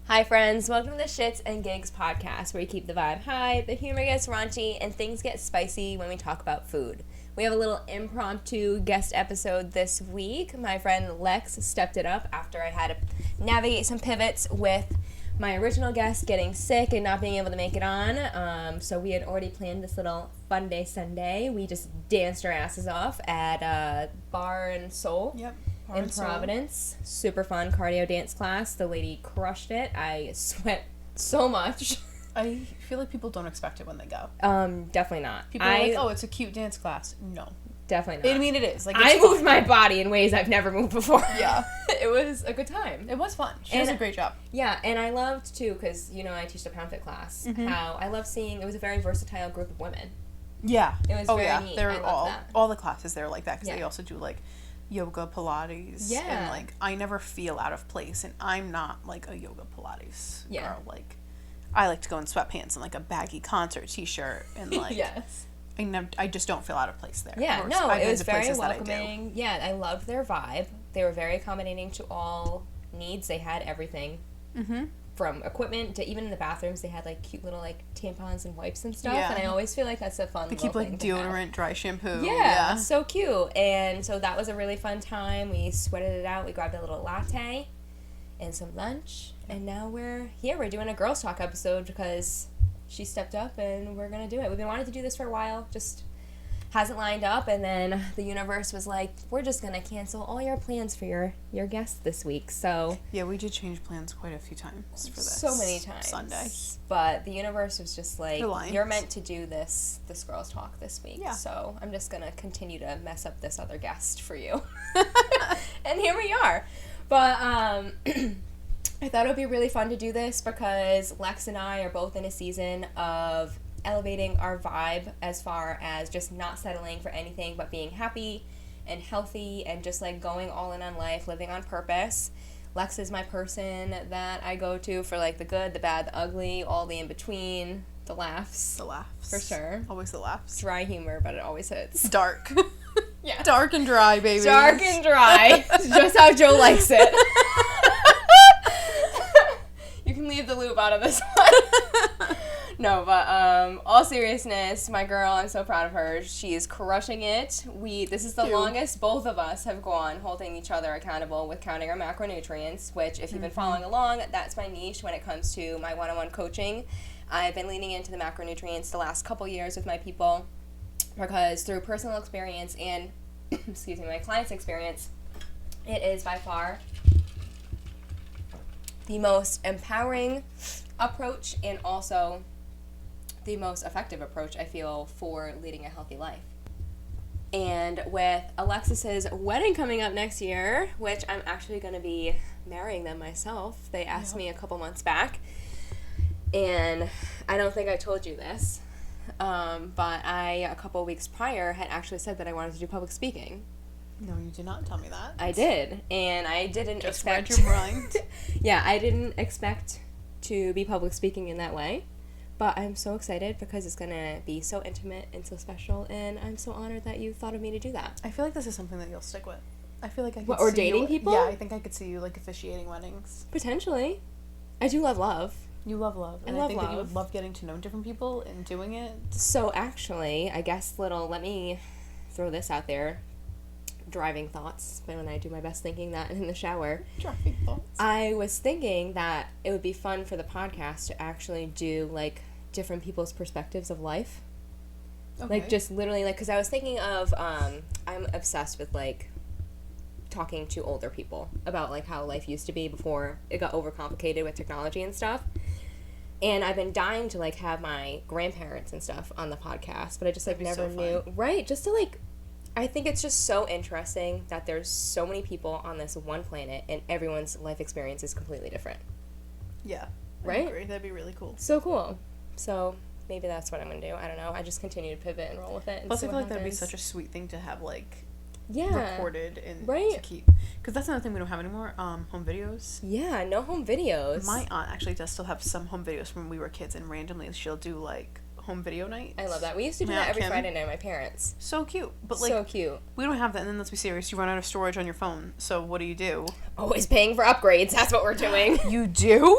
Hi friends, welcome to the Shits and Gigs podcast where we keep the vibe high, the humor gets raunchy, and things get spicy when we talk about food. We have a little impromptu guest episode this week. My friend Lex stepped it up after I had to navigate some pivots with my original guest getting sick and not being able to make it on. So we had already planned this little Sunday. We just danced our asses off at Bar and Soul. Yep. In Providence. Super fun cardio dance class. The lady crushed it. I sweat so much. I feel like people don't expect it when they go. Definitely not. People are like, oh, it's a cute dance class. No. Definitely not. I mean, it is. Like, I moved my body in ways I've never moved before. Yeah. It was a good time. It was fun. She does a great job. Yeah, and I loved, too, because, I teach the pound fit class, how I love seeing, it was a very versatile group of women. Yeah. It was very neat. They're all the classes there like that, because they also do, like, yoga, Pilates. Yeah. And, like, I never feel out of place, and I'm not, like, a yoga Pilates girl. Like, I like to go in sweatpants and, like, a baggy concert t-shirt, and, like... Yes. I just don't feel out of place there. Yeah, no, it was very welcoming. Yeah, I loved their vibe. They were very accommodating to all needs. They had everything. Mm-hmm. From equipment to even in the bathrooms, they had, like, cute little, like, tampons and wipes and stuff. Yeah. And I always feel like that's a fun little thing. They keep, like, deodorant, dry shampoo. Yeah, so cute. And so that was a really fun time. We sweated it out. We grabbed a little latte and some lunch. And now we're here. We're doing a Girls Talk episode because she stepped up and we're going to do it. We've been wanting to do this for a while. Just hasn't lined up. And then the universe was like, we're just going to cancel all your plans for your guests this week. So yeah, we did change plans quite a few times for this. So many times. Sunday. But the universe was just like, Reliant. You're meant to do this Girls Talk this week. Yeah. So I'm just going to continue to mess up this other guest for you. And here we are. But I thought it would be really fun to do this because Lex and I are both in a season of elevating our vibe as far as just not settling for anything but being happy and healthy and just like going all in on life, living on purpose. Lex is my person that I go to for like the good, the bad, the ugly, all the in-between, the laughs. The laughs. For sure. Always the laughs. Dry humor, but it always hits. Dark. Yeah. Dark and dry, baby. Dark and dry. Just how Joe likes it. You can leave the loop out of this one. No, but all seriousness, my girl, I'm so proud of her. She is crushing it. This is the longest both of us have gone holding each other accountable with counting our macronutrients, which if you've been following along, that's my niche when it comes to my one-on-one coaching. I've been leaning into the macronutrients the last couple years with my people because through personal experience and, my clients' experience, it is by far the most empowering approach and also the most effective approach, I feel, for leading a healthy life. And with Alexis's wedding coming up next year, which I'm actually going to be marrying them myself, they asked me a couple months back, and I don't think I told you this, but I, a couple weeks prior, had actually said that I wanted to do public speaking. No, you did not tell me that. I did, and I didn't just expect... read your mind. Yeah, I didn't expect to be public speaking in that way, but I'm so excited because it's going to be so intimate and so special, and I'm so honored that you thought of me to do that. I feel like this is something that you'll stick with. I feel like I could or dating people? Yeah, I think I could see you, like, officiating weddings. Potentially. I do love love. You love love. And I think that you would love getting to know different people and doing it. So actually, I guess let me throw this out there. Driving thoughts, but when I do my best thinking that in the shower. Driving thoughts. I was thinking that it would be fun for the podcast to actually do, like, different people's perspectives of life. Okay. Like, just literally, like, because I was thinking of, I'm obsessed with, like, talking to older people about, like, how life used to be before it got overcomplicated with technology and stuff. And I've been dying to, like, have my grandparents and stuff on the podcast, but I just, like, never knew. Right, just to, like, I think it's just so interesting that there's so many people on this one planet and everyone's life experience is completely different. Yeah. Right? I agree. That'd be really cool. So cool. So maybe that's what I'm going to do. I don't know. I just continue to pivot and roll with it. And plus, I feel like that'd be such a sweet thing to have, like, yeah, recorded and to keep. Because that's another thing we don't have anymore, home videos. Yeah, no home videos. My aunt actually does still have some home videos from when we were kids, and randomly she'll do, like, home video nights. I love that. We used to do that every Friday night with my parents. So cute. But, like, so cute. We don't have that, and then let's be serious, you run out of storage on your phone, so what do you do? Always paying for upgrades. That's what we're doing. You do?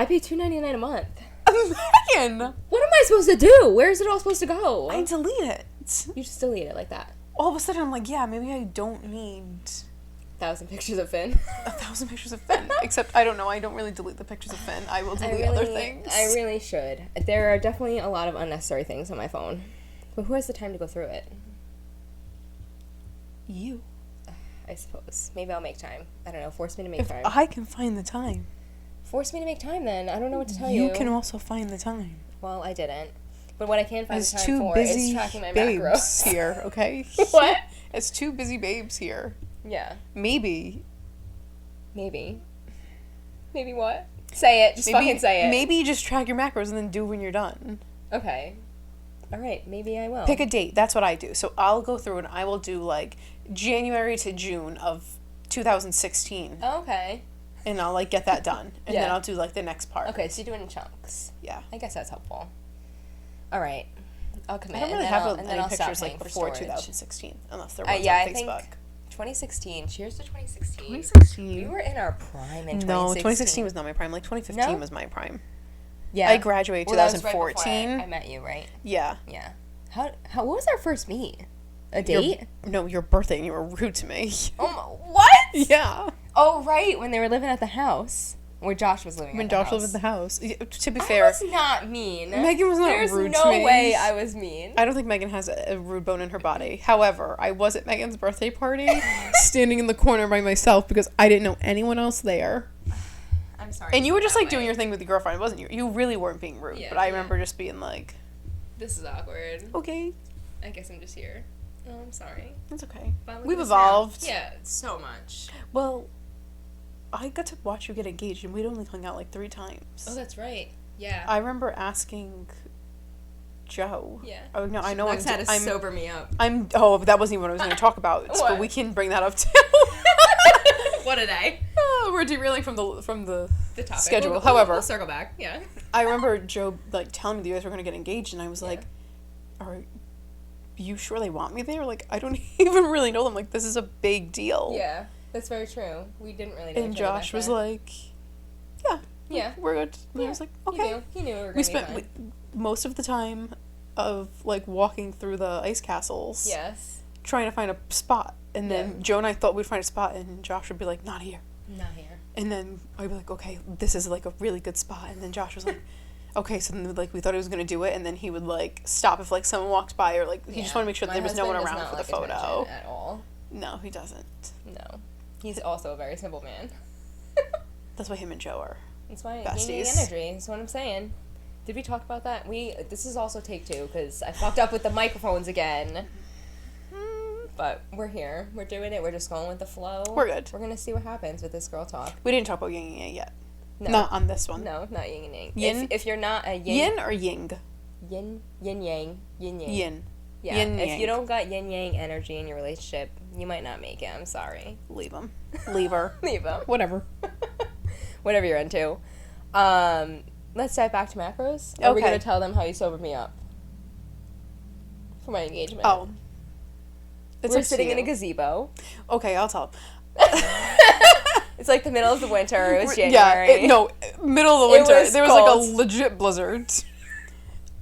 I pay $2.99 a month. Megan! What am I supposed to do? Where is it all supposed to go? I delete it. You just delete it like that. All of a sudden, I'm like, yeah, maybe I don't need 1,000 pictures of Finn. 1,000 pictures of Finn. Except, I don't know, I don't really delete the pictures of Finn. I will delete other things. I really should. There are definitely a lot of unnecessary things on my phone. But who has the time to go through it? You. I suppose. Maybe I'll make time. I don't know. Force me to make time. I can find the time. Force me to make time then. I don't know what to tell you. You can also find the time. Well, I didn't. But what I can find As the time two for busy is tracking my babes macros. here, okay? What? As two busy babes here. Yeah. Maybe. Maybe what? Say it. Just fucking say it. Maybe just track your macros and then do when you're done. Okay. All right. Maybe I will. Pick a date. That's what I do. So I'll go through and I will do like January to June of 2016. Oh, okay. And I'll like get that done. And Yeah. then I'll do like the next part. Okay, so you do it in chunks. Yeah. I guess that's helpful. All right. I'll commit. I don't really have any pictures like before 2016 unless they're ones on I Facebook. think 2016. Cheers to 2016. 2016. We were in our prime in 2016. No, 2016 was not my prime. Like 2015 No? was my prime. Yeah. I graduated 2014. That was right before I met you, right? Yeah. Yeah. How what was our first meet? A date? Your birthday, and you were rude to me. What? Yeah. Oh, right, when they were living at the house. Where Josh was living When at the house. Josh lived at the house. To be I fair, was not mean. Megan was not There's rude no to me. way I was mean. I don't think Megan has a rude bone in her body. However, I was at Megan's birthday party, standing in the corner by myself because I didn't know anyone else there. I'm sorry. And you were just like doing your thing with your girlfriend, wasn't you? You really weren't being rude, Yeah, but I remember just being like, this is awkward. okay. I guess I'm just here. Oh, I'm sorry. It's okay. But look We've at us evolved. now. Yeah, so much. Well, I got to watch you get engaged, and we'd only hung out like 3 times. Oh, that's right. Yeah. I remember asking Joe. Yeah. Oh no, I know. Lex had to sober me up. Oh, but that wasn't even what I was going to talk about. What? But we can bring that up too. What a day. Oh, we're derailing from the topic. schedule. We'll However, circle back. Yeah. I remember Joe like telling me that you guys were going to get engaged, and I was like, "Are you sure they want me there? Like, I don't even really know them. Like, this is a big deal." Yeah, that's very true. We didn't really know And each other Josh back was then. like, "Yeah, we're good." And I was like, "Okay." He knew we were going We to be spent fine. most of the time of like walking through the ice castles. Yes. Trying to find a spot, and then Joe and I thought we'd find a spot, and Josh would be like, "Not here." Not here. And then I'd be like, "Okay, this is like a really good spot." And then Josh was like, "Okay." So then like we thought he was gonna do it, and then he would like stop if like someone walked by, or like he just wanted to make sure that there was no one around for the photo. At all. No, he doesn't. No. He's also a very simple man. That's why him and Joe are. That's why besties. yin yang energy. That's what I'm saying. Did we talk about that? This is also take 2 because I fucked up with the microphones again. But we're here. We're doing it. We're just going with the flow. We're good. We're gonna see what happens with this girl talk. We didn't talk about yin and yang yet. No. Not on this one. No, not yin and yang. Yin? If you're not a Yin or ying? yin yang. Yin. Yeah. Yin if yang. you don't got yin yang energy in your relationship, you might not make it. I'm sorry. Leave him. Leave her. Leave them. Whatever. Whatever you're into. Let's dive back to macros. Are we Okay. gonna tell them how you sobered me up for my engagement? Oh. We're sitting in a gazebo. Okay, I'll tell. It's like the middle of the winter. It was January. Yeah, middle of the winter. was There was cold. like a legit blizzard.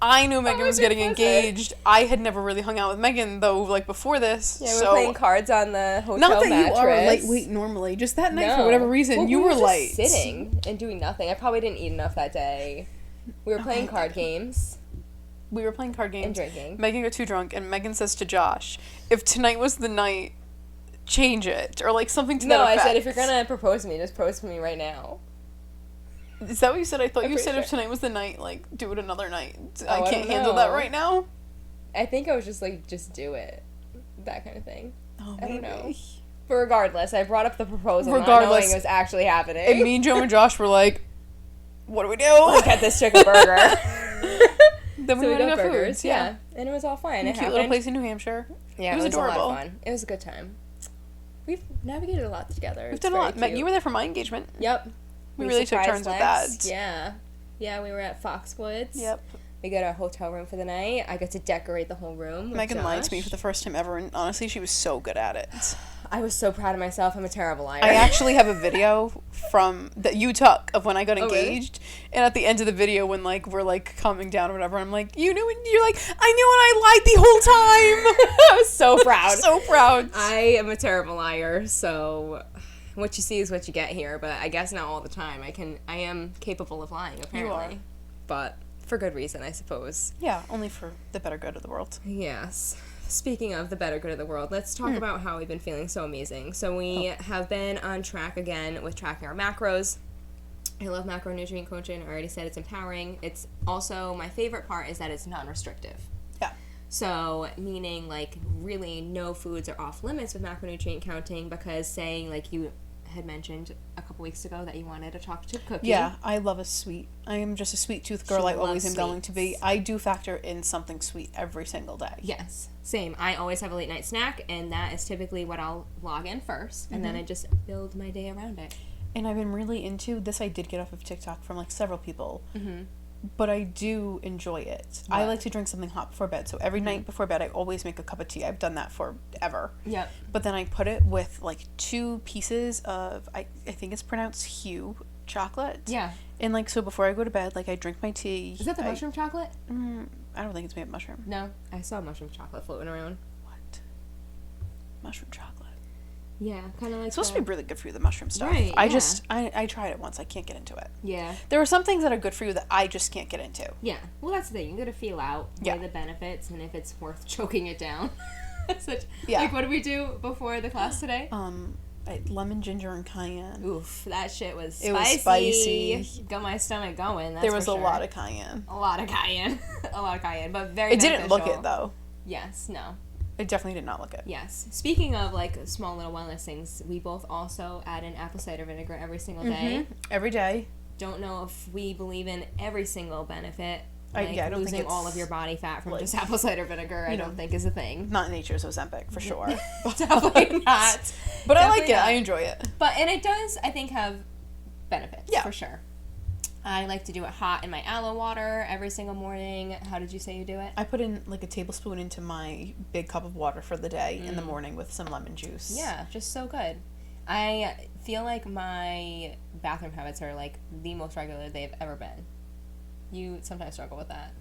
I knew Megan was getting engaged. I had never really hung out with Megan though, like before this. Yeah, we were so playing cards on the hotel not that mattress. you are lightweight normally. Just that night, No. for whatever reason, Well, you we were just light. sitting and doing nothing. I probably didn't eat enough that day. We were playing card games We were playing card games. and drinking. Megan got too drunk, and Megan says to Josh, "If tonight was the night, change it," or like something to that No, I effect. said if you're gonna propose to me, just propose to me right now. Is that what you said? I thought I'm you pretty said if sure. tonight was the night, like do it another night. Oh, I I can't don't handle that know. right now. I think I was just like, just do it, that kind of thing. Oh, I don't maybe. know. But regardless, I brought up the proposal, not Regardless. knowing it was actually happening. And me and Joe and Josh were like, "What do we do?" Get this chicken burger. Then So we we went got to burgers, foods. yeah. And it was all fine. It Cute happened. little place in New Hampshire. Yeah, It was a adorable. lot of fun. It was a good time. We've navigated a lot together. We've done a lot. Meg, you were there for my engagement. Yep. We really took surprised turns with Lex. that. Yeah. Yeah, we were at Foxwoods. Yep. We got our hotel room for the night. I got to decorate the whole room. With Megan lied to me Josh. for the first time ever, and honestly, she was so good at it. I was so proud of myself. I'm a terrible liar. I actually have a video that you took of when I got engaged. Really? And at the end of the video, when, like, we're, like, calming down or whatever, I'm like, you knew, and you're like, I knew and I lied the whole time. I was so proud. So proud. I am a terrible liar, so what you see is what you get here, but I guess not all the time. I am capable of lying, apparently. You are. But for good reason, I suppose. Yeah, only for the better good of the world. Yes. Speaking of the better good of the world, let's talk about how we've been feeling so amazing. So we have been on track again with tracking our macros. I love macronutrient coaching. I already said it's empowering. It's also, my favorite part is that it's non-restrictive. Yeah. So, meaning, like, really no foods are off limits with macronutrient counting, because saying, like, you had mentioned a couple weeks ago that you wanted a chocolate chip cookie. Yeah, I love a sweet. I am just a sweet tooth girl. I always am going to be. I do factor in something sweet every single day. Yes, same. I always have a late night snack, and that is typically what I'll log in first, and then I just build my day around it. And I've been really into this. I did get off of TikTok from, like, several people. But I do enjoy it. Yeah. I like to drink something hot before bed. So every night before bed, I always make a cup of tea. I've done that forever. Yep. But then I put it with, like, 2 pieces of, I think it's pronounced Hue chocolate. Yeah. And, like, so before I go to bed, like, I drink my tea. Is that the mushroom chocolate? I don't think it's made of mushroom. No. I saw mushroom chocolate floating around. What? Mushroom chocolate. Yeah, kind of like it's supposed to be really good for you, the mushroom stuff. Right, I tried it once. I can't get into it. Yeah. There are some things that are good for you that I just can't get into. Yeah. Well, that's the thing. You got to feel out weigh the benefits and if it's worth choking it down. Like, what did we do before the class today? Lemon, ginger, and cayenne. Oof, that shit was spicy. It was spicy. Got my stomach going. That's there was for sure. a lot of cayenne. A lot of cayenne, but very. It didn't look it though. Yes. No. It definitely did not look it. Yes. Speaking of, like, small little wellness things, we both also add in apple cider vinegar every single day. Every day. Don't know if we believe in every single benefit. Like, I don't losing think all of your body fat from just apple cider vinegar, I don't think is a thing. Not Nature's Ozempic, for sure. Definitely not. But definitely I like it. I enjoy it. And it does, I think, have benefits, for sure. I like to do it hot in my aloe water every single morning. How did you say you do it? I put in, like, a tablespoon into my big cup of water for the day in the morning with some lemon juice. Yeah, just so good. I feel like my bathroom habits are, like, the most regular they've ever been. You sometimes struggle with that.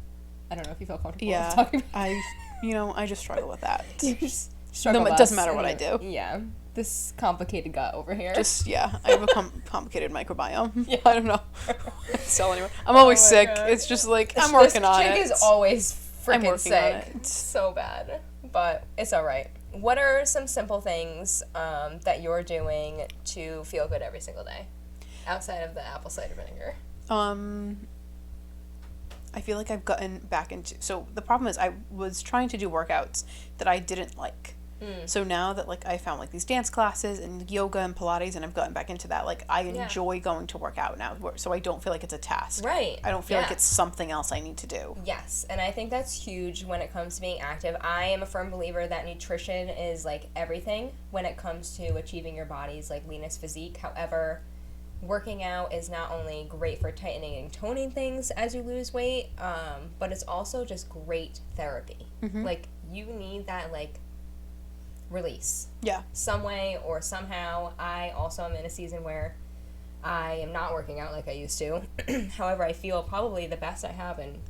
I don't know if you feel comfortable with talking about that. I just struggle with that. You just struggle it doesn't matter what I do. Yeah. This complicated gut over here. I have a complicated microbiome. Yeah. I don't know. So anyway, I'm always sick. God. It's just like, I'm working on it. This chick is always freaking sick. It's so bad. But it's alright. What are some simple things that you're doing to feel good every single day? Outside of the apple cider vinegar. I feel like I've gotten back into... So the problem is I was trying to do workouts that I didn't like. So now that, like, I found, like, these dance classes and yoga and Pilates and I've gotten back into that, like, I enjoy going to work out now, so I don't feel like it's a task. Right. I don't feel like it's something else I need to do. Yes, and I think that's huge when it comes to being active. I am a firm believer that nutrition is, like, everything when it comes to achieving your body's, like, leanest physique. However, working out is not only great for tightening and toning things as you lose weight, but it's also just great therapy. Like, you need that, like, release. Yeah. Some way or somehow. I also am in a season where I am not working out like I used to. However, I feel probably the best I have in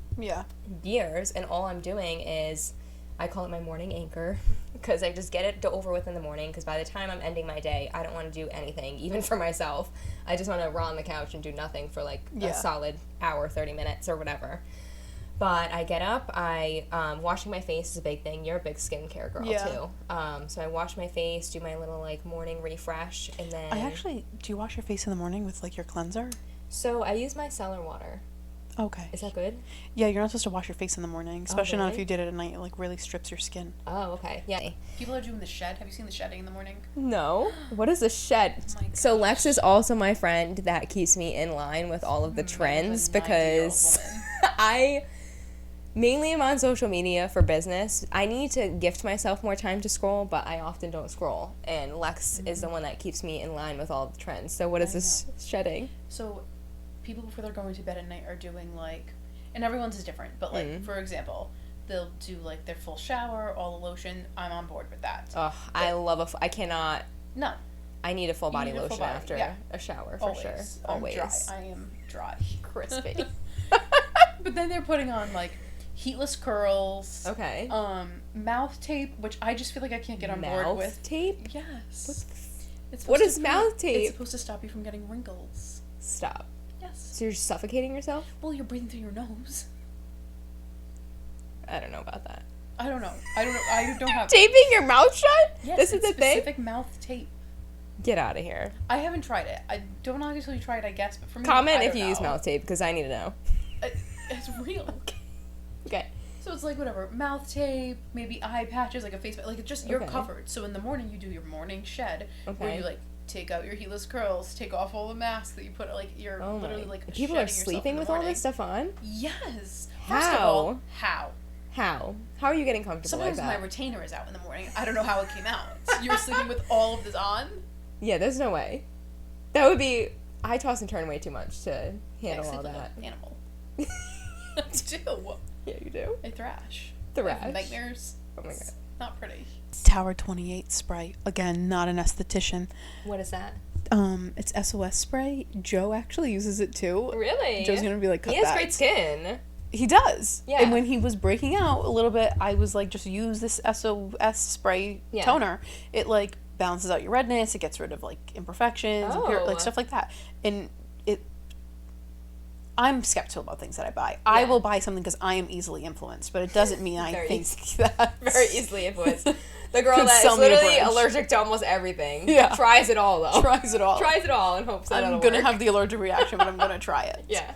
years, and all I'm doing is, I call it my morning anchor, because I just get it over with in the morning, because by the time I'm ending my day, I don't want to do anything, even for myself. I just want to roll on the couch and do nothing for, like, a solid hour, 30 minutes, or whatever. But I get up, washing my face is a big thing. You're a big skincare girl, too. So I wash my face, do my little, like, morning refresh, and then... do you wash your face in the morning with, like, your cleanser? So I use my cellar water. Okay. Is that good? Yeah, you're not supposed to wash your face in the morning, especially not if you did it at night. It, like, really strips your skin. Oh, okay. Yeah. People are doing the shed. Have you seen the shedding in the morning? No. What is a shed? Oh, so Lex is also my friend that keeps me in line with all of the trends, because I mainly am on social media for business. I need to gift myself more time to scroll, but I often don't scroll. And Lex is the one that keeps me in line with all of the trends. So what is this shedding? So people before they're going to bed at night are doing, like, and everyone's is different, but, like, for example, They'll do, like, their full shower, all the lotion. I'm on board with that. Oh, I love I cannot. No. I need a full body lotion after a shower, for sure. Always. I'm dry. I am dry. Crispy. But then they're putting on, like, heatless curls. Okay. Mouth tape, which I just feel like I can't get on board with. Mouth tape? Yes. What is mouth tape? It's supposed to stop you from getting wrinkles. Stop. Yes. So you're suffocating yourself? Well, you're breathing through your nose. I don't know about that. I don't know. I don't have... Taping your mouth shut? Yes, this is the thing? specific mouth tape. Get out of here. I haven't tried it. I don't obviously try it, I guess, but for me, Comment if you use mouth tape, because I need to know. It's real. Okay. So it's like whatever, mouth tape, maybe eye patches, like a face, like it's just, you're covered. So in the morning you do your morning shed, where you like take out your heatless curls, take off all the masks that you put, like you're literally like people are sleeping with all this stuff on? Yes. How? First of all, how? How are you getting comfortable Sometimes like that? my retainer is out in the morning. I don't know how it came out. You were sleeping with all of this on? Yeah, there's no way. That would be... I toss and turn way too much to handle all that. Animal. I do. Yeah, you do. I thrash. Thrash? I have nightmares. Oh my god. It's not pretty. Tower 28 spray. Again, not an esthetician. What is that? It's SOS spray. Joe actually uses it too. Really? Joe's gonna be like, cut he has that. great skin. He does. Yeah. And when he was breaking out a little bit, I was like, just use this SOS spray toner. It like balances out your redness. It gets rid of like imperfections, and like stuff like that. And I'm skeptical about things that I buy. Yeah. I will buy something because I am easily influenced, but it doesn't mean I think that very easily influenced. The girl that is literally allergic to almost everything. Yeah. Tries it all though. Tries it all and hopes that I'm gonna have the allergic reaction, but I'm gonna try it. Yeah.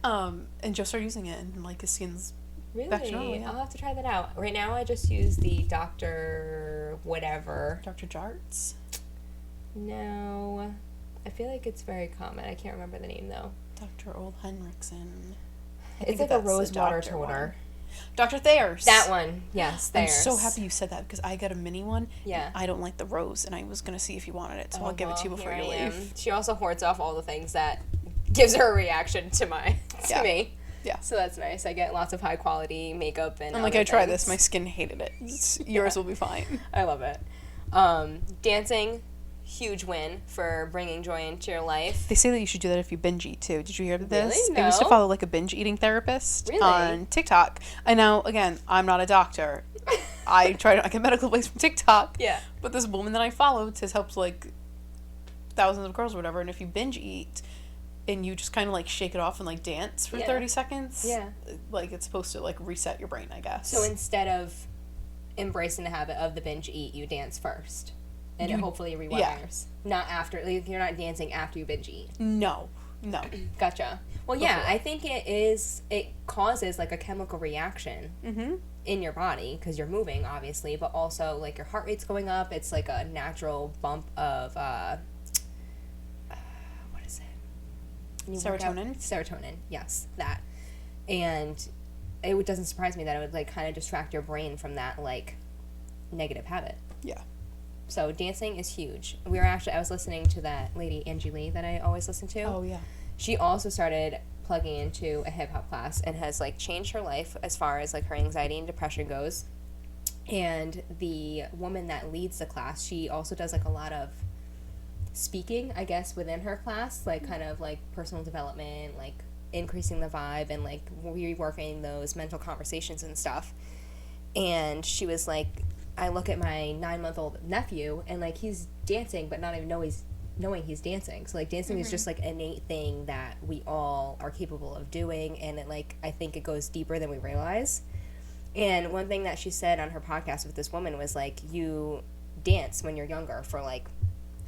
And Joe started using it, and like his skin's back to normal. Yeah. I'll have to try that out. Right now, I just use the Dr. whatever. Dr. Jarts? No, I feel like it's very common. I can't remember the name though. Dr. Ole Henriksen. It's like a rose water toner. Dr. Thayer's. That one, yes, Thayer's. I'm so happy you said that because I got a mini one. Yeah. I don't like the rose, and I was gonna see if you wanted it, so I'll give it to you before you leave. She also hoards off all the things that gives her a reaction to me. Yeah. So that's nice. I get lots of high quality makeup and. I'm like, I tried this. My skin hated it. Yours will be fine. I love it. Dancing, huge win for bringing joy into your life. They say that you should do that if you binge eat too. Did you hear this? Really? No. I used to follow like a binge eating therapist on TikTok. I know. Again, I'm not a doctor. I try to get medical advice from TikTok. Yeah. But this woman that I followed has helped like thousands of girls or whatever. And if you binge eat, and you just kind of like shake it off and like dance for 30 seconds. Yeah. Like it's supposed to like reset your brain, I guess. So instead of embracing the habit of the binge eat, you dance first. And it hopefully rewires. Yeah. Not after. Like, you're not dancing after you binge eat. No. Gotcha. Well, yeah, I think it causes like a chemical reaction in your body because you're moving, obviously, but also like your heart rate's going up. It's like a natural bump of, serotonin? Serotonin, yes, that. And it doesn't surprise me that it would, like, kind of distract your brain from that, like, negative habit. Yeah. So dancing is huge. I was listening to that lady, Angie Lee, that I always listen to. Oh, yeah. She also started plugging into a hip-hop class and has, like, changed her life as far as, like, her anxiety and depression goes. And the woman that leads the class, she also does, like, a lot of speaking, I guess, within her class, like kind of like personal development, like increasing the vibe and like reworking those mental conversations and stuff. And she was like, I look at my 9-month-old nephew and like he's dancing but not even knowing he's dancing. So like dancing is just like an innate thing that we all are capable of doing, and it, like, I think it goes deeper than we realize. And one thing that she said on her podcast with this woman was like, you dance when you're younger for like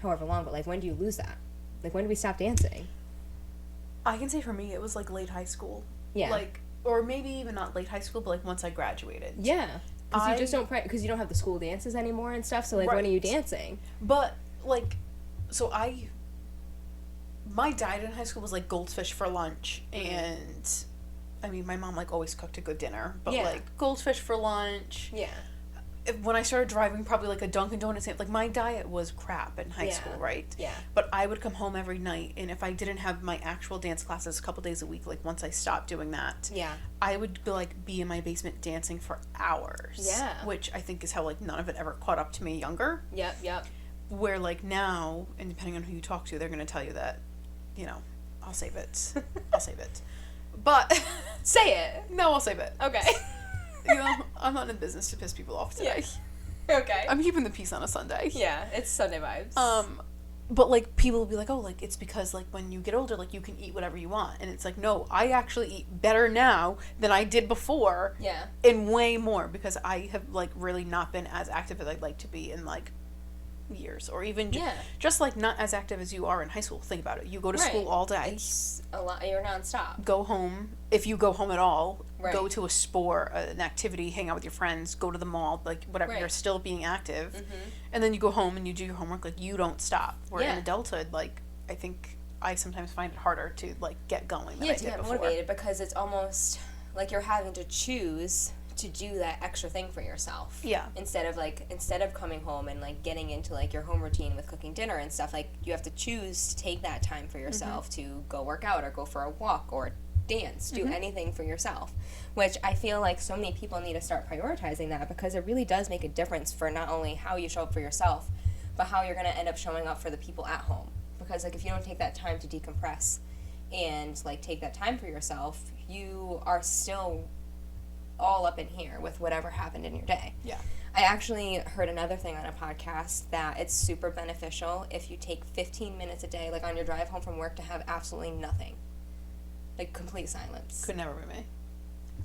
however long, but like when do you lose that? Like when do we stop dancing? I can say for me it was like late high school. Yeah. Like, or maybe even not late high school, but like once I graduated. Yeah. Because you just don't because you don't have the school dances anymore and stuff. So like when are you dancing? But like, so my diet in high school was like goldfish for lunch, and I mean my mom like always cooked a good dinner, but like goldfish for lunch. Yeah. when I started driving probably like a Dunkin' Donuts, like my diet was crap in high school, right? Yeah. But I would come home every night, and if I didn't have my actual dance classes a couple days a week, like once I stopped doing that, I would be in my basement dancing for hours. Yeah. Which I think is how like none of it ever caught up to me younger. Yep. Where like now, and depending on who you talk to, they're gonna tell you that, you know, I'll save it. But say it. No, I'll save it. Okay. You know, I'm not in business to piss people off today. Yeah. Okay. I'm keeping the peace on a Sunday. Yeah, it's Sunday vibes. But like people will be like, oh, like it's because like when you get older, like you can eat whatever you want, and it's like, no, I actually eat better now than I did before. Yeah. And way more because I have like really not been as active as I'd like to be in like years, or even just like not as active as you are in high school. Think about it. You go to school all day. It's a lot. You're nonstop. Go home, if you go home at all. Go to a sport, an activity, hang out with your friends, go to the mall, like whatever. You're still being active, and then you go home and you do your homework. Like you don't stop. Where in adulthood, like I think I sometimes find it harder to like get going than I did to get before. Motivated, because it's almost like you're having to choose to do that extra thing for yourself. Yeah. Instead of coming home and like getting into like your home routine with cooking dinner and stuff, like you have to choose to take that time for yourself to go work out or go for a walk or dance, do anything for yourself, which I feel like so many people need to start prioritizing that, because it really does make a difference for not only how you show up for yourself, but how you're going to end up showing up for the people at home. Because like if you don't take that time to decompress and like take that time for yourself, you are still all up in here with whatever happened in your day. Yeah. I actually heard another thing on a podcast that it's super beneficial if you take 15 minutes a day, like on your drive home from work, to have absolutely nothing. Like complete silence. Could never be me.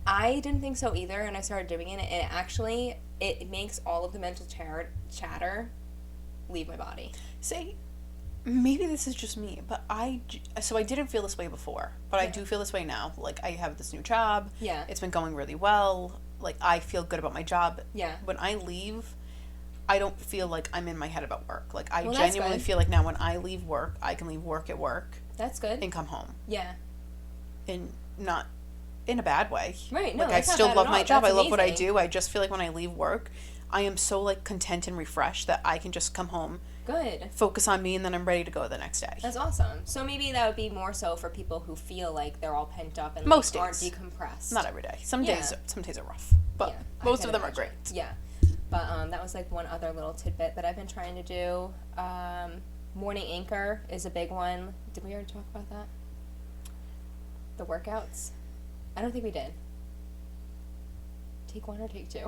I didn't think so either, and I started doing it, and it makes all of the mental chatter leave my body. See, maybe this is just me, but I didn't feel this way before, but I do feel this way now. Like, I have this new job. Yeah. It's been going really well. Like, I feel good about my job. Yeah. When I leave, I don't feel like I'm in my head about work. Like, I Well, genuinely feel like now when I leave work, I can leave work at work. That's good. And come home. Yeah. And not in a bad way. Right. No, like, I still love my job. That's I love what I amazing. do. I just feel like when I leave work, I am so, like, content and refreshed that I can just come home. Good. Focus on me, and then I'm ready to go the next day. That's awesome. So maybe that would be more so for people who feel like they're all pent up and Most aren't days. decompressed. Not every day. Some days are rough, but most of them are great. Yeah. But that was like one other little tidbit that I've been trying to do. Morning anchor is a big one. Did we already talk about that? The workouts? I don't think we did. Take one or take two?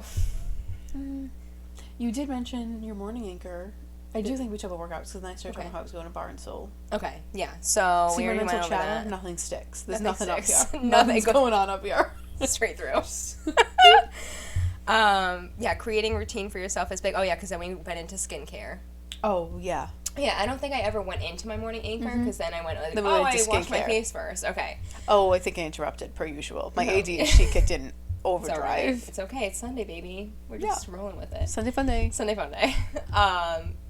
You did mention your morning anchor. I do think we took a workout, because then I started talking about how I was going to Bar and Soul. Okay, yeah. So See, we already mental went over chatter, that. nothing sticks. There's Nothing nothing sticks. up here. Nothing Nothing's going on up here. Straight through. Yeah, creating routine for yourself is big. Oh, yeah, because then we went into skincare. Oh, yeah. Yeah, I don't think I ever went into my morning anchor, because then I went, like, Then we I went to washed my skincare. face first. Okay. Oh, I think I interrupted, per usual. My No. ADHD kicked in It's all right. overdrive. It's okay. It's Sunday, baby. We're just rolling with it. Sunday Funday. Sunday Funday.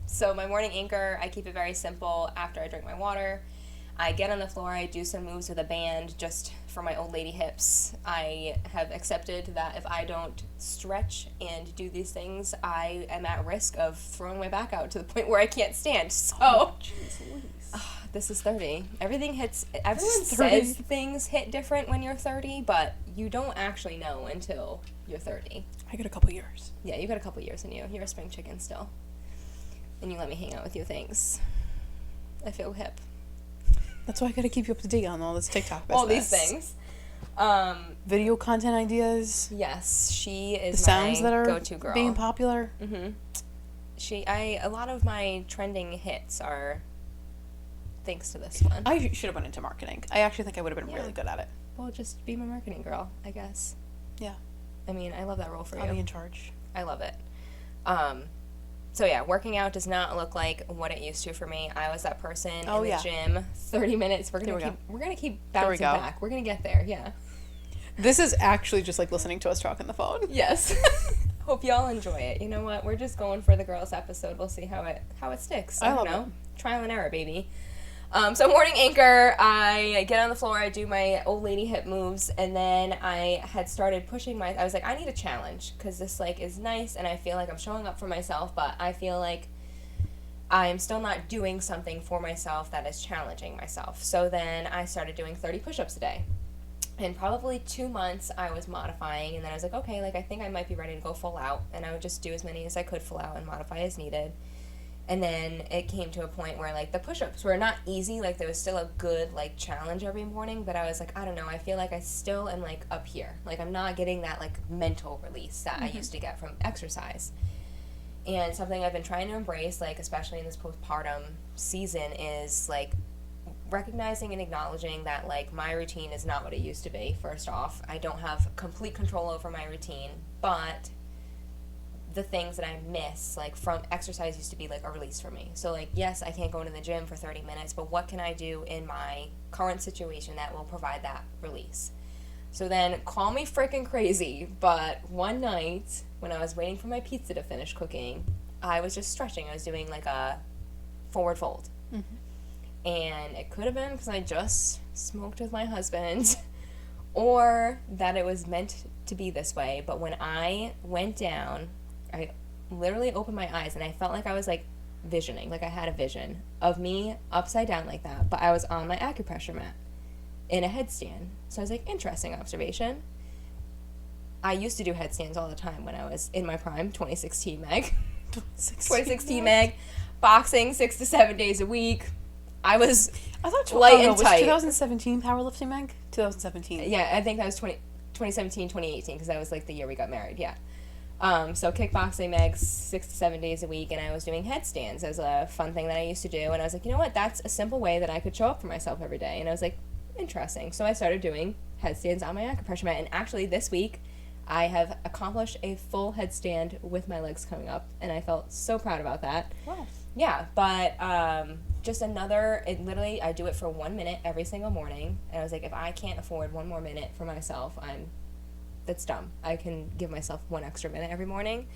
So my morning anchor, I keep it very simple. After I drink my water, I get on the floor, I do some moves with a band just for my old lady hips. I have accepted that if I don't stretch and do these things, I am at risk of throwing my back out to the point where I can't stand. So, this is 30. Everyone says things hit different when you're 30, but you don't actually know until you're 30. I got a couple years. Yeah, you got a couple years in you. You're a spring chicken still. And you let me hang out with you, thanks. I feel hip. That's why I gotta keep you up to date on all this TikTok business. All these things. Video content ideas. Yes, she is The sounds my that are go-to girl. being popular. A lot of my trending hits are thanks to this one. I should have went into marketing. I actually think I would have been really good at it. Well, just be my marketing girl, I guess. Yeah. I mean, I love that role for you. I'll be in charge. I love it. So yeah, working out does not look like what it used to for me. I was that person in the gym, 30 minutes. We're gonna keep bouncing back. We're gonna get there. Yeah. This is actually just like listening to us talk on the phone. Yes. Hope y'all enjoy it. You know what? We're just going for the girls episode. We'll see how it sticks. I don't know. Trial and error, baby. So morning anchor, I get on the floor, I do my old lady hip moves, and then I had started pushing I was like, I need a challenge, because this, like, is nice, and I feel like I'm showing up for myself, but I feel like I'm still not doing something for myself that is challenging myself. So then I started doing 30 push-ups a day. In probably 2 months, I was modifying, and then I was like, okay, like, I think I might be ready to go full out, and I would just do as many as I could full out and modify as needed. And then it came to a point where, like, the push-ups were not easy. Like, there was still a good, like, challenge every morning. But I was like, I don't know. I feel like I still am, like, up here. Like, I'm not getting that, like, mental release that I used to get from exercise. And something I've been trying to embrace, like, especially in this postpartum season, is, like, recognizing and acknowledging that, like, my routine is not what it used to be, first off. I don't have complete control over my routine. But the things that I miss, like, from exercise used to be, like, a release for me. So, like, yes, I can't go into the gym for 30 minutes, but what can I do in my current situation that will provide that release? So then, call me freaking crazy, but one night, when I was waiting for my pizza to finish cooking, I was just stretching. I was doing, like, a forward fold. Mm-hmm. And it could have been because I just smoked with my husband, or that it was meant to be this way. But when I went down, I literally opened my eyes, and I felt like I was, like, visioning. Like, I had a vision of me upside down like that, but I was on my acupressure mat in a headstand. So I was like, interesting observation. I used to do headstands all the time when I was in my prime, 2016 Meg. 2016 Meg. Boxing 6 to 7 days a week. I thought light and tight. Was 2017 powerlifting, Meg? 2017. Yeah, I think that was 2017, 2018, because that was, like, the year we got married, yeah. So kickboxing, Meg, 6 to 7 days a week, and I was doing headstands as a fun thing that I used to do, and I was like, you know what, that's a simple way that I could show up for myself every day, and I was like, interesting. So I started doing headstands on my acupressure mat, and actually this week, I have accomplished a full headstand with my legs coming up, and I felt so proud about that. Wow. Yeah, but just literally, I do it for 1 minute every single morning, and I was like, if I can't afford 1 more minute for myself, that's dumb. I can give myself 1 extra minute every morning.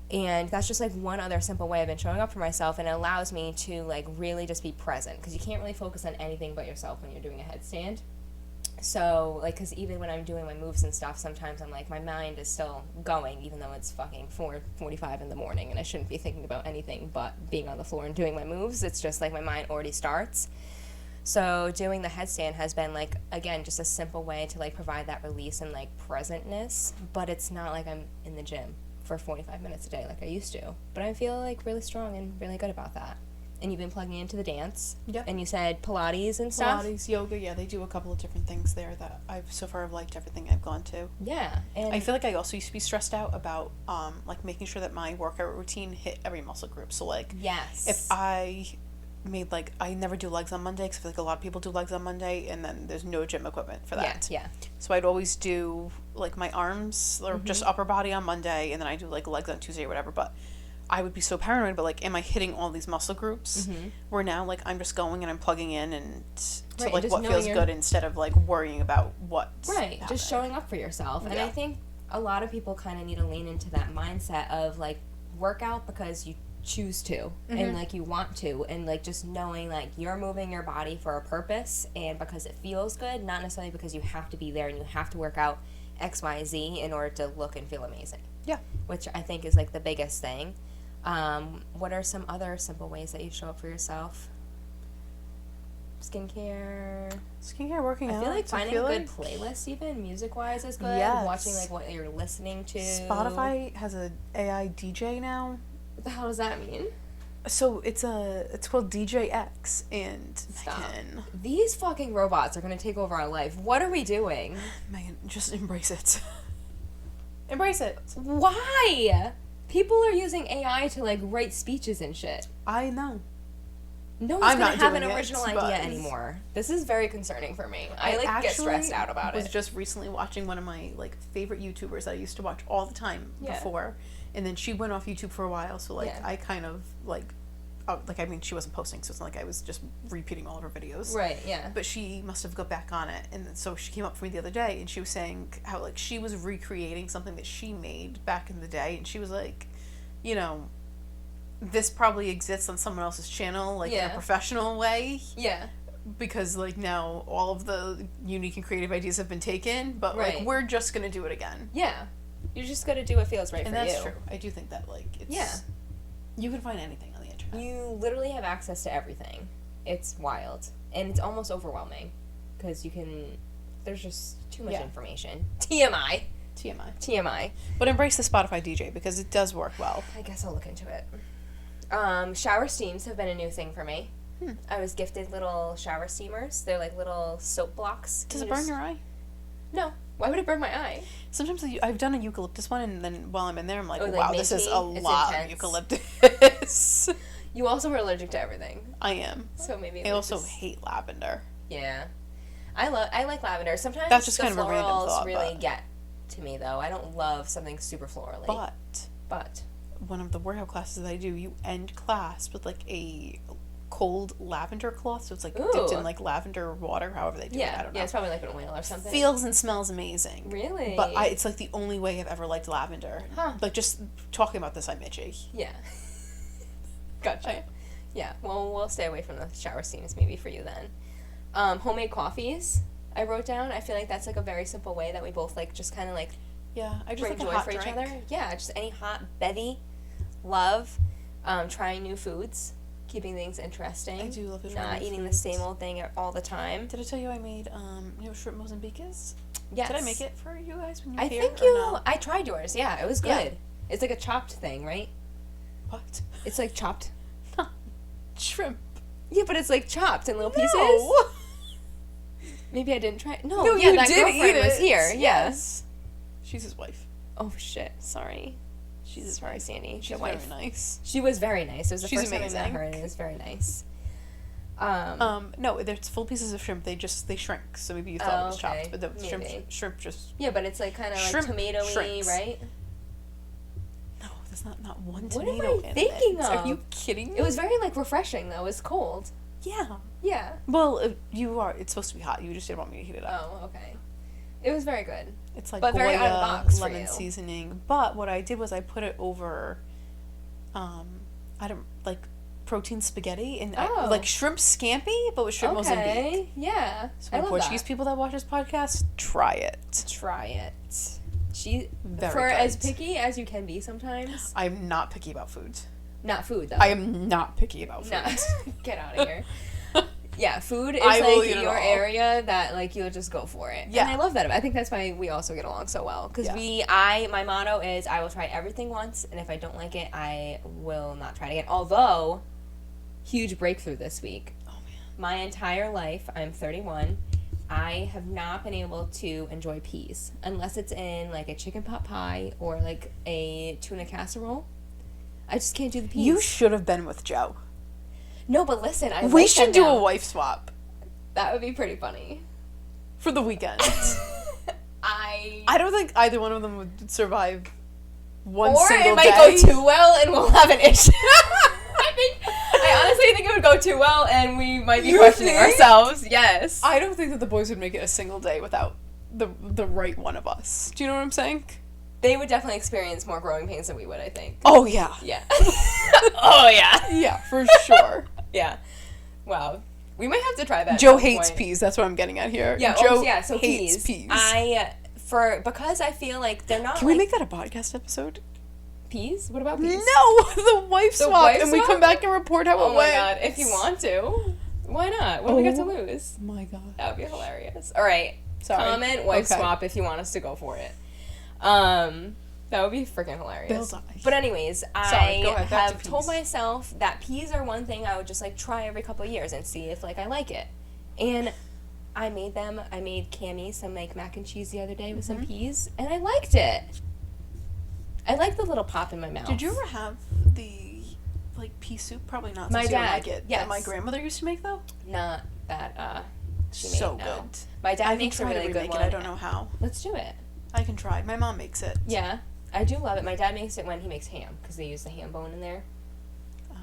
And that's just, like, one other simple way I've been showing up for myself, and it allows me to, like, really just be present, because you can't really focus on anything but yourself when you're doing a headstand. So, like, because even when I'm doing my moves and stuff, sometimes I'm like, my mind is still going, even though it's fucking 4:45 in the morning, and I shouldn't be thinking about anything but being on the floor and doing my moves. It's just, like, my mind already starts. So doing the headstand has been, like, again, just a simple way to, like, provide that release and, like, presentness, but it's not like I'm in the gym for 45 minutes a day like I used to. But I feel, like, really strong and really good about that. And you've been plugging into the dance. Yeah. And you said Pilates and stuff. Pilates, yoga, yeah, they do a couple of different things there that so far I've liked everything I've gone to. Yeah. And I feel like I also used to be stressed out about, like, making sure that my workout routine hit every muscle group. So, like, yes. if I made, like, I never do legs on Monday, because I feel like a lot of people do legs on Monday, and then there's no gym equipment for that. Yeah. So I'd always do, like, my arms, or just upper body on Monday, and then I do, like, legs on Tuesday or whatever, but I would be so paranoid, but, like, am I hitting all these muscle groups? Where now, like, I'm just going and I'm plugging in and to, like, what feels good, instead of, like, worrying about what's happening. Just showing up for yourself. And I think a lot of people kind of need to lean into that mindset of, like, work out because you choose to and, like, you want to, and, like, just knowing, like, you're moving your body for a purpose and because it feels good, not necessarily because you have to be there and you have to work out XYZ in order to look and feel amazing. Yeah. Which I think is, like, the biggest thing. What are some other simple ways that you show up for yourself? Skincare, working out. I feel like finding a good playlist, even music-wise, is good. Yes. Watching, like, what you're listening to. Spotify has a AI DJ now. What the hell does that mean? So it's called DJX, and Megan, these fucking robots are gonna take over our life. What are we doing? Megan, just embrace it. Embrace it. Why? People are using AI to, like, write speeches and shit. I know. No one's gonna have an original idea anymore. This is very concerning for me. I get stressed out about it. I was just recently watching one of my, like, favorite YouTubers that I used to watch all the time before, and then she went off YouTube for a while, so, like, I kind of, like, I mean, she wasn't posting, so it's not like I was just repeating all of her videos. Right, yeah. But she must have got back on it, and so she came up for me the other day, and she was saying how, like, she was recreating something that she made back in the day, and she was like, you know, this probably exists on someone else's channel, like, in a professional way. Yeah. Because, like, now all of the unique and creative ideas have been taken, but, like, we're just gonna do it again. Yeah. You're just gonna do what feels right for you. And that's true. I do think that, like, it's... Yeah. You can find anything on the internet. You literally have access to everything. It's wild. And it's almost overwhelming. Because you can... There's just too much information. TMI. But embrace the Spotify DJ, because it does work well. I guess I'll look into it. Shower steams have been a new thing for me. I was gifted little shower steamers. They're like little soap blocks. Does it burn your eye? No. Why would it burn my eye? Sometimes I've done a eucalyptus one, and then while I'm in there, I'm like, like wow, this is a lot intense. of eucalyptus. You also are allergic to everything. I am. So maybe I also hate lavender. Yeah. I like lavender. Sometimes that's just the kind of a random thought, really get to me, though. I don't love something super florally. But one of the workout classes that I do, you end class with like a cold lavender cloth, so it's like dipped in like lavender water, however they do it. I don't know. Yeah, it's probably like an oil or something. Feels and smells amazing. Really? But it's like the only way I've ever liked lavender. Like, just talking about this, I'm itchy. Yeah. Gotcha. Yeah, well, we'll stay away from the shower steams maybe for you then. Homemade coffees, I wrote down. I feel like that's like a very simple way that we both like just kind of like I just bring like joy a hot for drink. each other. Yeah, just any hot bevy. Love. Trying new foods. Keeping things interesting. I do love not eating the same old thing all the time. Did I tell you I made shrimp Mozambiques? Yes. Did I make it for you guys when you were here? I think no? I tried yours. Yeah, it was good. Yeah. It's like a chopped thing, right? What? It's like chopped. Shrimp. Yeah, but it's like chopped in little pieces. Maybe I didn't try it. No, you that did girlfriend was here. Yes. She's his wife. Oh shit! Sorry. Sorry, Sandy. She's very nice. She was very nice. It was the She's first amazing. time I met her, and it was very nice. No, there's full pieces of shrimp. They shrink. So maybe you thought it was chopped, but the shrimp just. Yeah, but it's like kind of like tomatoey, right? No, there's not one tomato. What am I thinking of? Are you kidding me? It was very like refreshing though. It was cold. Yeah. Yeah. Well, it's supposed to be hot. You just didn't want me to heat it up. Oh, okay. It was very good. It's like but Goya, very out of the box lemon seasoning. But what I did was I put it over, protein spaghetti and like shrimp scampi, but with shrimp Mozambique. Yeah. So when Portuguese people that watch this podcast, try it. For as picky as you can be sometimes. I'm not picky about food. Not food though. I am not picky about food. No. Get out of here. Yeah, food is like your area that like you'll just go for it. Yeah. And I love that. I think that's why we also get along so well. Because my motto is I will try everything once, and if I don't like it, I will not try it again. Although, huge breakthrough this week. Oh man. My entire life, I'm 31, I have not been able to enjoy peas. Unless it's in like a chicken pot pie or like a tuna casserole. I just can't do the peas. You should have been with Joe. No, but listen, we should do a wife swap. That would be pretty funny. For the weekend. I don't think either one of them would survive one single day. Or it might go too well and we'll have an issue. I honestly think it would go too well and we might be questioning ourselves. Yes. I don't think that the boys would make it a single day without the right one of us. Do you know what I'm saying? They would definitely experience more growing pains than we would, I think. Oh, yeah. Yeah. Oh, yeah. Yeah, for sure. Yeah. Wow. We might have to try that. Joe hates peas. That's what I'm getting at here. Yeah, Joe so hates peas. Because I feel like they're not. Can we make that a podcast episode? Peas? What about peas? No, the wife swap, and we come back and report how it went. Oh my god, if you want to, why not? What do we got to lose? Oh my god, that would be hilarious. All right, comment wife swap if you want us to go for it. That would be freaking hilarious. But anyways, I have told myself that peas are one thing I would just like try every couple of years and see if like I like it. And I made them. I made Cammie some like mac and cheese the other day with some peas, and I liked it. I like the little pop in my mouth. Did you ever have the like pea soup? Probably not. My dad. Like it. Yes. That my grandmother used to make though. Not that. She so made, good. No. My dad makes a really good one. I don't know how. Let's do it. I can try. My mom makes it. Yeah, I do love it. My dad makes it when he makes ham because they use the ham bone in there. Oh.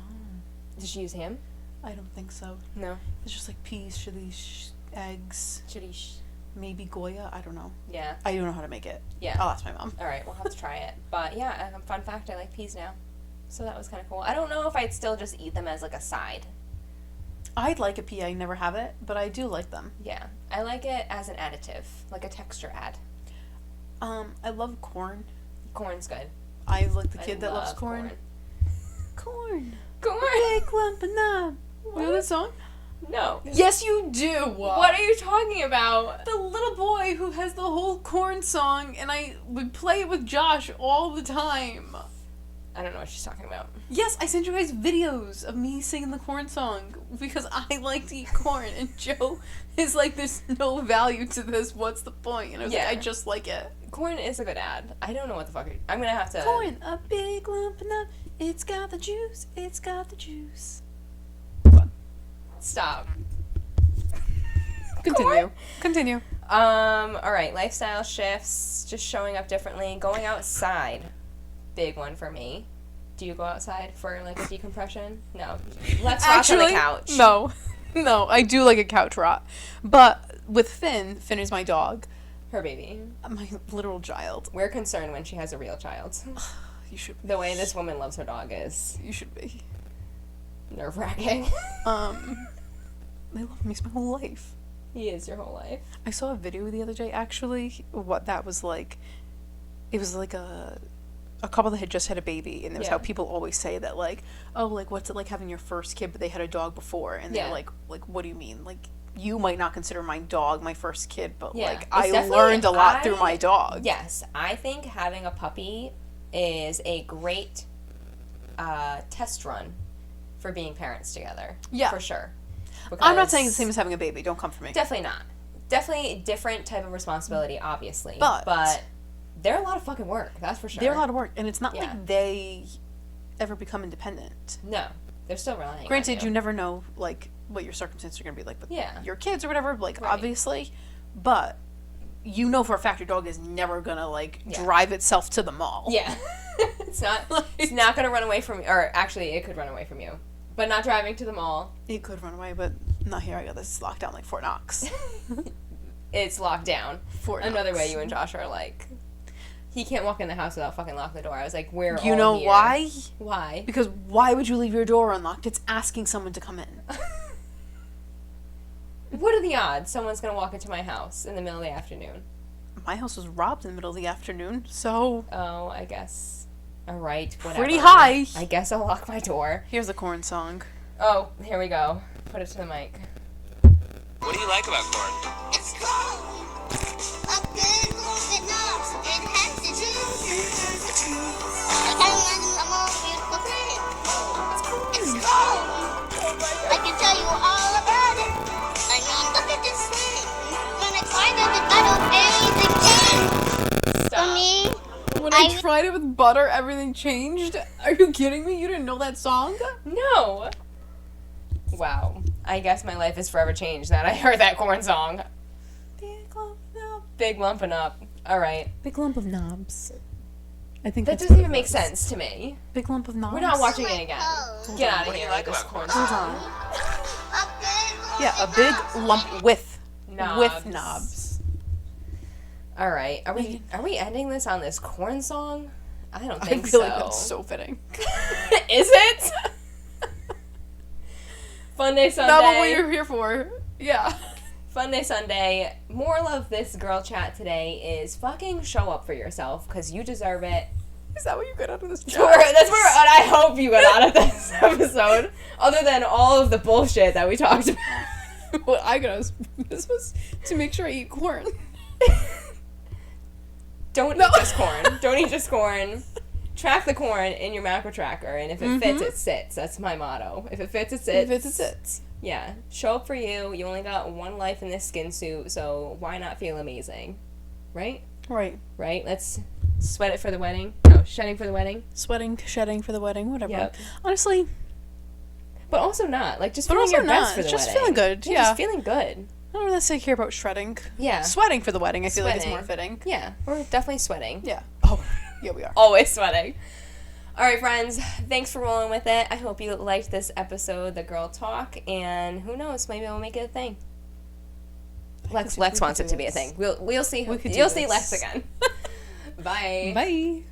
Does she use ham? I don't think so. No. It's just like peas, chilies, eggs. Chilies. Maybe Goya. I don't know. Yeah. I don't know how to make it. Yeah. I'll ask my mom. All right, we'll have to try it. But yeah, fun fact: I like peas now. So that was kind of cool. I don't know if I'd still just eat them as like a side. I'd like a pea. I never have it, but I do like them. Yeah. I like it as an additive, like a texture add. I love corn. Corn's good. I like the kid that loves corn. Corn. Big lump of knob. You know that song? No. Yes, you do. What are you talking about? The little boy who has the whole corn song, and I would play it with Josh all the time. I don't know what she's talking about. Yes, I sent you guys videos of me singing the corn song because I like to eat corn, and Joe is like, there's no value to this, what's the point? And I was like, I just like it. Corn is a good ad. I don't know what the fuck I'm gonna have to... Corn, a big lump of nut, it's got the juice, it's got the juice. Stop. Continue. Alright, lifestyle shifts, just showing up differently, going outside. Big one for me. Do you go outside for like a decompression? No. Let's rock on the couch. No, I do like a couch rot. But with Finn is my dog. Her baby. My literal child. We're concerned when she has a real child. You should be. The way this woman loves her dog is... You should be. Nerve-wracking. They love me my whole life. He is your whole life. I saw a video the other day, actually, what that was like. It was like a couple that had just had a baby, and there's how people always say that, like, oh, like, what's it like having your first kid, but they had a dog before, and they're like, what do you mean? Like, you might not consider my dog my first kid, but, like, I learned a lot through my dog. Yes, I think having a puppy is a great test run for being parents together. Yeah. For sure. Because I'm not saying the same as having a baby. Don't come for me. Definitely not. Definitely a different type of responsibility, obviously. But they're a lot of fucking work, that's for sure. They're a lot of work, and it's not like they ever become independent. No. They're still relying Granted, on you never know, like, what your circumstances are going to be like with your kids or whatever, like, Right. obviously. But you know for a fact your dog is never going to, like, drive itself to the mall. Yeah. It's not going to run away from you. Or, actually, it could run away from you. But not driving to the mall. It could run away, but not here. I got this locked down like Fort Knox. It's locked down. Fort Knox. Another way you and Josh are like, he can't walk in the house without fucking locking the door. I was like, we're all You know here. why? Why? Because why would you leave your door unlocked? It's asking someone to come in. What are the odds someone's going to walk into my house in the middle of the afternoon? My house was robbed in the middle of the afternoon, so... Oh, I guess. All right, whatever. Pretty high. I guess I'll lock my door. Here's a corn song. Oh, here we go. Put it to the mic. What do you like about corn? It's corn. A big lump of nuts. It has the juice. I can't imagine a more beautiful thing. It's corn. I can tell you all about it. I mean, look at this thing. When I tried it, I don't anything changed. For me, When I tried it with butter, everything changed? Are you kidding me? You didn't know that song? No. Wow. I guess my life is forever changed that I heard that corn song. Big lump of knobs. Big lumping up. All right. Big lump of knobs. I think That that's doesn't what even it make was. sense to me. Big lump of knobs. We're not watching it again. Get out What of do here you like with this about corn corn? song. Hold on. a big lump Yeah, a of big nuts. lump with Knobs. knobs. All right. Are we ending this on this corn song? I don't I think feel so. like that's so fitting. Is it? Funday Sunday. Not what you're here for. Yeah. Funday Sunday. Moral of this girl chat today is fucking show up for yourself because you deserve it. Is that what you got out of this That's job? what I hope you got out of this episode. Other than all of the bullshit that we talked about. What I got was this was to make sure I eat corn. Don't eat just corn. Don't eat just corn. Track the corn in your macro tracker, and if it fits, it sits. That's my motto. If it fits, it sits. If it sits. Yeah. Show up for you. You only got one life in this skin suit, so why not feel amazing? Right? Right. Right? Let's sweat it for the wedding. No, shedding for the wedding. Sweating, shedding for the wedding, whatever. Yep. Honestly. But also not. Like, just But feeling also your best not. for the Just wedding. feeling good, yeah. Just feeling good. I don't really care about shredding. Yeah. Sweating for the wedding, I feel like is Sweating. more fitting. Yeah. We're definitely sweating. Yeah. Oh, yeah, we are. Always sweating. All right, friends. Thanks for rolling with it. I hope you liked this episode, The Girl Talk, and who knows, maybe we'll make it a thing. Lex wants it to be a thing. We'll see. We could do You'll see this. Lex again. Bye. Bye.